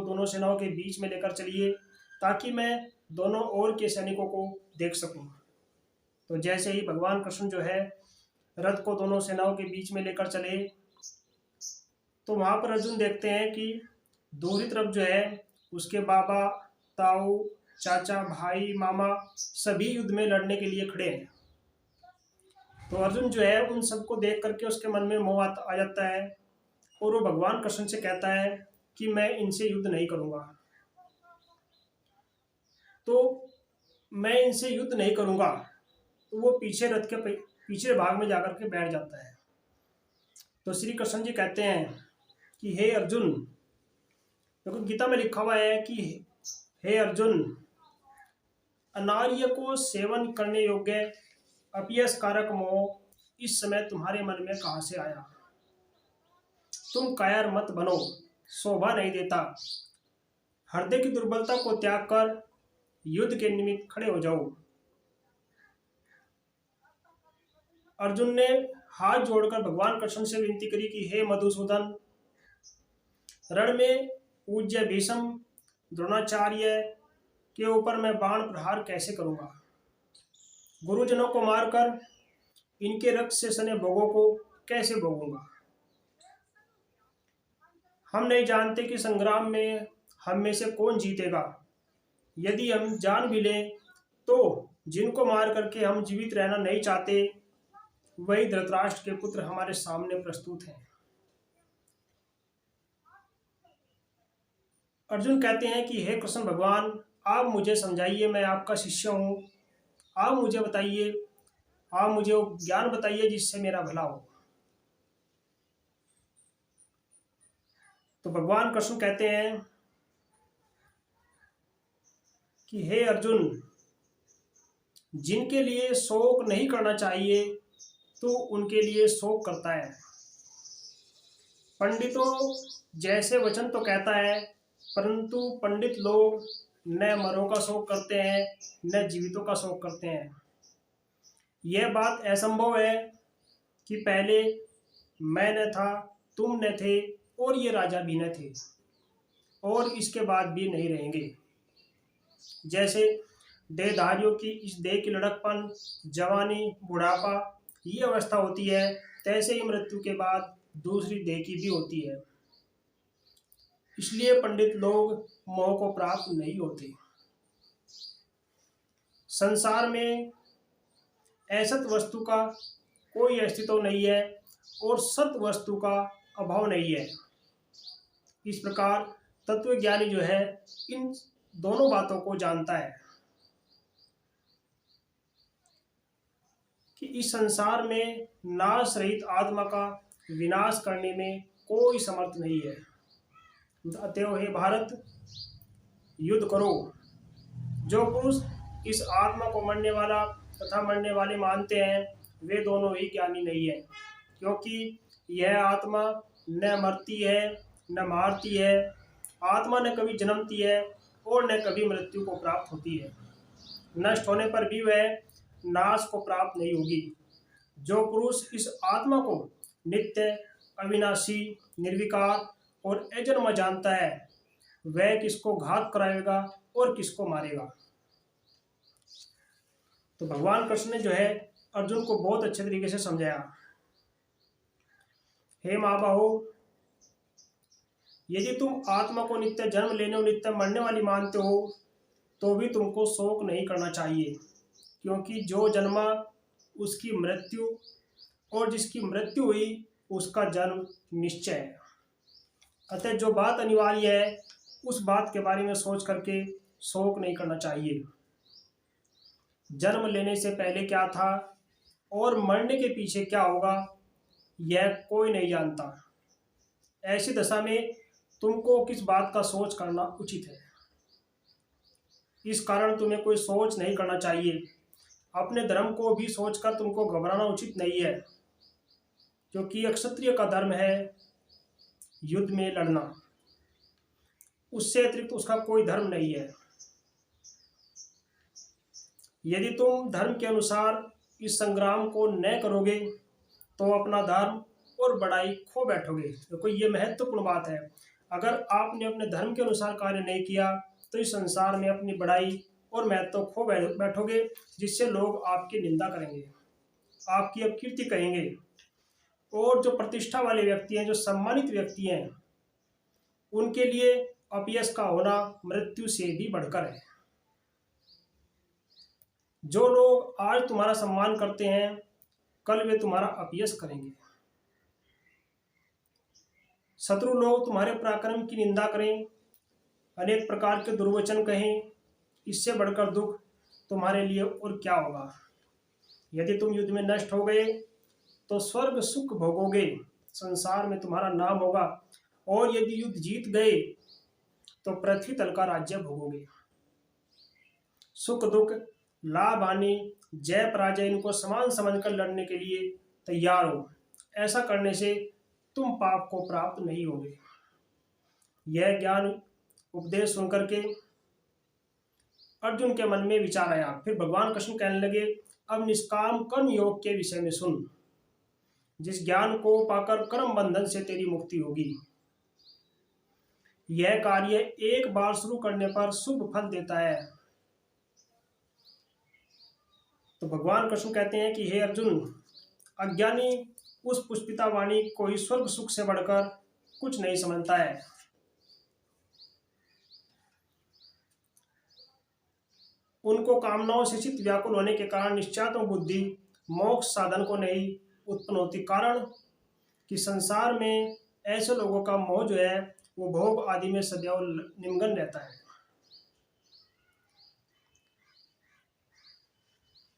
को दोनों सेनाओं के बीच में लेकर चलिए ताकि मैं दोनों ओर के सैनिकों को देख सकूं। तो जैसे ही भगवान कृष्ण जो है रथ को दोनों सेनाओं के बीच में लेकर चले, तो वहां पर अर्जुन देखते हैं कि दूसरी तरफ जो है उसके बाबा, ताऊ, चाचा, भाई, मामा सभी युद्ध में लड़ने के लिए खड़े हैं। तो अर्जुन जो है उन सबको देख करके उसके मन में मोह आ जाता है और वो भगवान कृष्ण से कहता है कि मैं इनसे युद्ध नहीं करूंगा। तो मैं इनसे युद्ध नहीं करूंगा, तो वो पीछे रथ के पीछे भाग में जाकर के बैठ जाता है। तो श्री कृष्ण जी कहते हैं कि हे अर्जुन, क्योंकि गीता में लिखा हुआ है कि हे अर्जुन, अनार्य को सेवन करने योग्य अपयस कारक मोह इस समय तुम्हारे मन में कहां से आया? तुम कायर मत बनो, शोभा नहीं देता। हृदय की दुर्बलता को त्याग कर युद्ध के निमित्त खड़े हो जाओ। अर्जुन ने हाथ जोड़कर भगवान कृष्ण से विनती करी कि हे मधुसूदन, रण में पूज्य भीष्म द्रोणाचार्य के ऊपर मैं बाण प्रहार कैसे करूंगा? गुरुजनों को मारकर इनके रक्त से सने भोगों को कैसे भोगूंगा? हम नहीं जानते कि संग्राम में हम में से कौन जीतेगा। यदि हम जान भी लें तो जिनको मार करके हम जीवित रहना नहीं चाहते, वही धृतराष्ट्र के पुत्र हमारे सामने प्रस्तुत हैं। अर्जुन कहते हैं कि हे कृष्ण भगवान, आप मुझे समझाइए, मैं आपका शिष्य हूँ। आप मुझे बताइए, आप मुझे वो ज्ञान बताइए जिससे मेरा भला हो। तो भगवान कृष्ण कहते हैं कि हे अर्जुन, जिनके लिए शोक नहीं करना चाहिए तो उनके लिए शोक करता है। पंडितों जैसे वचन तो कहता है, परंतु पंडित लोग न मरों का शोक करते हैं न जीवितों का शोक करते हैं। यह बात असंभव है कि पहले मैं न था, तुम न थे और ये राजा भी न थे और इसके बाद भी नहीं रहेंगे। जैसे देहधारियों की इस देह की लड़कपन, जवानी, बुढ़ापा ये अवस्था होती है, तैसे ही मृत्यु के बाद दूसरी देह की भी होती है। इसलिए पंडित लोग मोह को प्राप्त नहीं होते। संसार में असत वस्तु का कोई अस्तित्व नहीं है और सत वस्तु का अभाव नहीं है। इस प्रकार तत्वज्ञानी जो है इन दोनों बातों को जानता है कि इस संसार में नाश रहित आत्मा का विनाश करने में कोई समर्थ नहीं है। अतएव हे भारत, युद्ध करो। जो पुरुष इस आत्मा को मरने वाला तथा मरने वाले मानते हैं, वे दोनों ही ज्ञानी नहीं है, क्योंकि यह आत्मा न मरती है न मारती है। आत्मा न कभी जन्मती है और न कभी मृत्यु को प्राप्त होती है। नष्ट होने पर भी वह नाश को प्राप्त नहीं होगी। जो पुरुष इस आत्मा को नित्य, अविनाशी, निर्विकार और अजन्मा जानता है, वह किसको घात कराएगा और किसको मारेगा। तो भगवान कृष्ण ने जो है अर्जुन को बहुत अच्छे तरीके से समझाया। हे महाबाहो, यदि तुम आत्मा को नित्य जन्म लेने और नित्य मरने वाली मानते हो तो भी तुमको शोक नहीं करना चाहिए, क्योंकि जो जन्मा उसकी मृत्यु और जिसकी मृत्यु हुई उसका जन्म निश्चय है। अतः जो बात अनिवार्य है उस बात के बारे में सोच करके शोक नहीं करना चाहिए। जन्म लेने से पहले क्या था और मरने के पीछे क्या होगा, यह कोई नहीं जानता। ऐसी दशा में तुमको किस बात का सोच करना उचित है। इस कारण तुम्हें कोई सोच नहीं करना चाहिए। अपने धर्म को भी सोचकर तुमको घबराना उचित नहीं है, क्योंकि क्षत्रिय का धर्म है युद्ध में लड़ना। उससे अतिरिक्त उसका कोई धर्म नहीं है। यदि तुम धर्म के अनुसार इस संग्राम को न करोगे तो अपना धर्म और बड़ाई खो बैठोगे। देखो ये महत्वपूर्ण बात है। अगर आपने अपने धर्म के अनुसार कार्य नहीं किया तो इस संसार में अपनी बड़ाई और महत्व खो बैठोगे, जिससे लोग आपकी निंदा करेंगे, आपकी अपकीर्ति कहेंगे। और जो प्रतिष्ठा वाले व्यक्ति हैं, जो सम्मानित व्यक्ति हैं, उनके लिए अपयश का होना मृत्यु से भी बढ़कर है। जो लोग आज तुम्हारा सम्मान करते हैं, कल वे तुम्हारा अपयश करेंगे। शत्रु लोग तुम्हारे पराक्रम की निंदा करें, अनेक प्रकार के दुर्वचन कहें, इससे बढ़कर दुख तुम्हारे लिए और क्या होगा। यदि तुम युद्ध में नष्ट हो गए तो स्वर्ग सुख भोगोगे, संसार में तुम्हारा नाम होगा। और यदि युद्ध जीत गए तो पृथ्वी तल का राज्य भोगोगे। सुख दुख, लाभ हानि, जय पराजय, इनको समान समझकर लड़ने के लिए तैयार हो। ऐसा करने से तुम पाप को प्राप्त नहीं होगे। यह ज्ञान उपदेश सुनकर के अर्जुन के मन में विचार आया। फिर भगवान कृष्ण कहने लगे, अब निष्काम कर्म योग के विषय में सुन। जिस ज्ञान को पाकर कर्म बंधन से तेरी मुक्ति होगी। यह कार्य एक बार शुरू करने पर शुभ फल देता है। तो भगवान कृष्ण कहते हैं कि हे अर्जुन, अज्ञानी उस पुष्पिता वाणी को ही स्वर्ग सुख से बढ़कर कुछ नहीं समझता है। उनको कामनाओं से चित्त व्याकुल होने के कारण निश्चयात्मक बुद्धि मोक्ष साधन को नहीं उत्पन्न होती। कारण कि संसार में ऐसे लोगों का मोह जो है वो भोग आदि में सदैव निमग्न रहता है।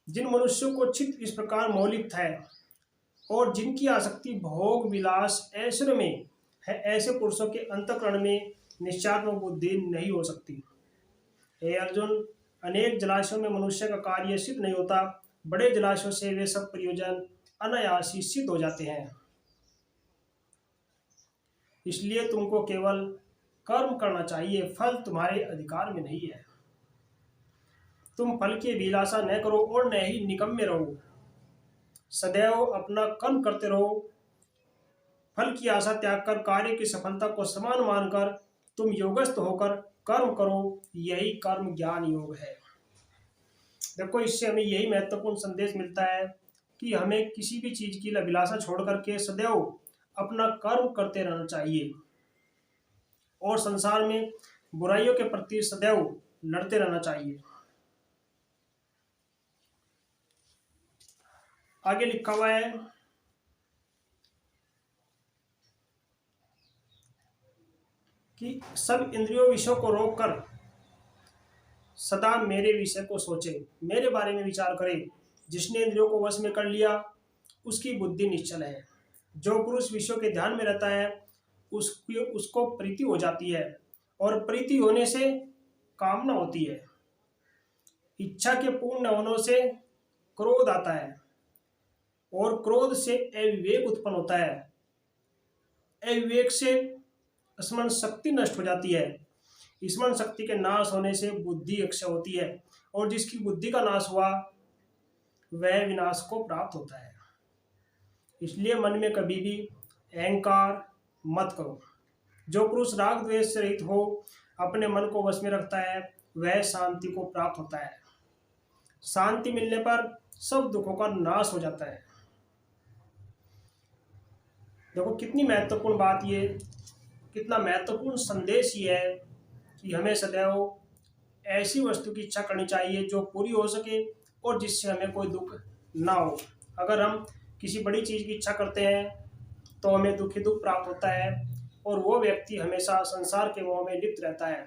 जिन मनुष्यों को चित्त इस प्रकार मोहलिप्त है और जिनकी आसक्ति भोग विलास ऐश्वर्य में है, ऐसे पुरुषों के अंतःकरण में निश्चयात्मक बुद्धि नहीं हो सकती। हे अर्जुन, अनेक जलाशयों में मनुष्य का कार्य सिद्ध नहीं होता। बड़े जलाशयों से वे सब प्रयोजन अनायास ही सिद्ध हो जाते हैं। इसलिए तुमको केवल कर्म करना चाहिए, फल तुम्हारे अधिकार में नहीं है। तुम फल की अभिलाषा न करो और न ही निकम्मे रहो। सदैव अपना कर्म करते रहो। फल की आशा त्याग कर कार्य की सफलता को समान मानकर तुम योगस्थ होकर कर्म करो। यही कर्म ज्ञान योग है। देखो, इससे हमें यही महत्वपूर्ण संदेश मिलता है कि हमें किसी भी चीज की अभिलाषा छोड़ करके सदैव अपना कर्म करते रहना चाहिए और संसार में बुराइयों के प्रति सदैव लड़ते रहना चाहिए। आगे लिखा हुआ है कि सब इंद्रियों विषयों को रोककर सदा मेरे विषय को सोचे, मेरे बारे में विचार करे। जिसने इंद्रियों को वश में कर लिया उसकी बुद्धि निश्चल है। जो पुरुष विषयों के ध्यान में रहता है उसको प्रीति हो जाती है और प्रीति होने से कामना होती है। इच्छा के पूर्ण होने से क्रोध आता है और क्रोध से अविवेक उत्पन्न होता है। अविवेक से स्मरण शक्ति नष्ट हो जाती है। स्मरण शक्ति के नाश होने से बुद्धि अक्षय होती है और जिसकी बुद्धि का नाश हुआ वह विनाश को प्राप्त होता है। इसलिए मन में कभी भी अहंकार मत करो। जो पुरुष राग द्वेष से रहित हो, अपने मन को वश में रखता है, वह शांति को प्राप्त होता है। शांति मिलने पर सब दुखों का नाश हो जाता है। देखो कितनी महत्वपूर्ण बात ये, कितना महत्वपूर्ण संदेश ये है कि हमें सदैव ऐसी वस्तु की इच्छा करनी चाहिए जो पूरी हो सके और जिससे हमें कोई दुख ना हो। अगर हम किसी बड़ी चीज़ की इच्छा करते हैं तो हमें दुख ही दुख प्राप्त होता है और वो व्यक्ति हमेशा संसार के मोह में लिप्त रहता है।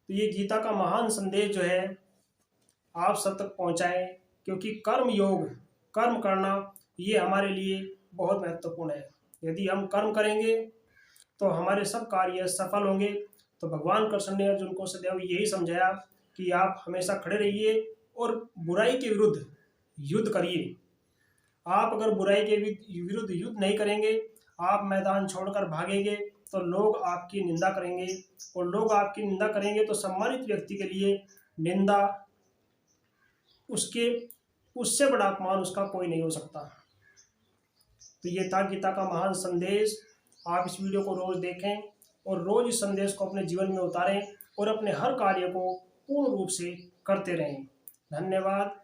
तो ये गीता का महान संदेश जो है आप सब तक पहुंचाएं, क्योंकि कर्म योग, कर्म करना ये हमारे लिए बहुत महत्वपूर्ण है। यदि हम कर्म करेंगे तो हमारे सब कार्य सफल होंगे। तो भगवान कृष्ण ने अर्जुन को सदैव यही समझाया कि आप हमेशा खड़े रहिए और बुराई के विरुद्ध युद्ध करिए। आप अगर बुराई के विरुद्ध युद्ध नहीं करेंगे, आप मैदान छोड़कर भागेंगे तो लोग आपकी निंदा करेंगे और लोग आपकी निंदा करेंगे तो सम्मानित व्यक्ति के लिए निंदा, उससे बड़ा अपमान उसका कोई नहीं हो सकता। तो ये था गीता का महान संदेश। आप इस वीडियो को रोज देखें। और रोज इस संदेश को अपने जीवन में उतारें और अपने हर कार्य को पूर्ण रूप से करते रहें। धन्यवाद।